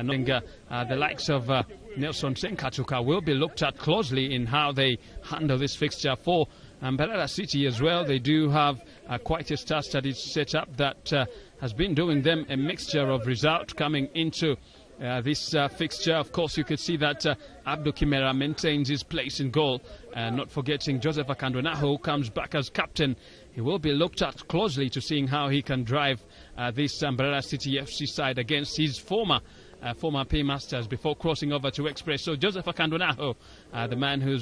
the likes of Nelson Senkatuka will be looked at closely in how they handle this fixture. For Mbarara City as well, they do have quite a star-studded setup that has been doing them a mixture of result coming into this fixture. Of course, you could see that Abdul Kimera maintains his place in goal, not forgetting Joseph Akandona, who comes back as captain. He will be looked at closely to seeing how he can drive this Mbarara City FC side against his former paymasters before crossing over to Express. So Joseph Akandonaho, the man who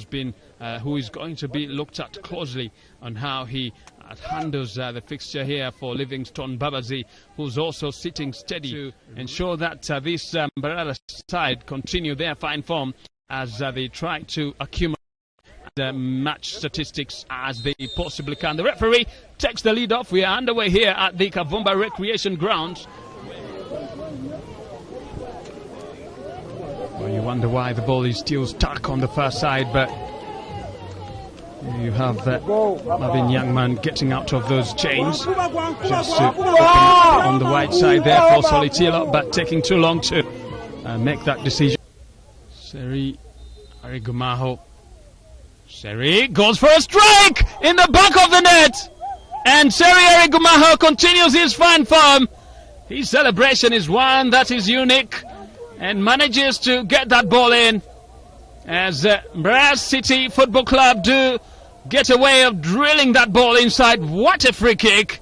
is going to be looked at closely on how he handles the fixture here for Livingstone Babazi, who's also sitting steady to ensure that this Mbarara side continue their fine form as they try to accumulate the match statistics as they possibly can. The referee takes the lead off. We are underway here at the Kavumba Recreation Grounds. Well, you wonder why the ball is still stuck on the far side, but you have Marvin Youngman getting out of those chains. Just to open up on the wide side there for Solitilo, but taking too long to make that decision. Seri Arigumaho. Seri goes for a strike in the back of the net, and Seri Arigumaho continues his fine form. His celebration is one that is unique, and manages to get that ball in as Mbarara City Football Club do get a way of drilling that ball inside. What a free kick!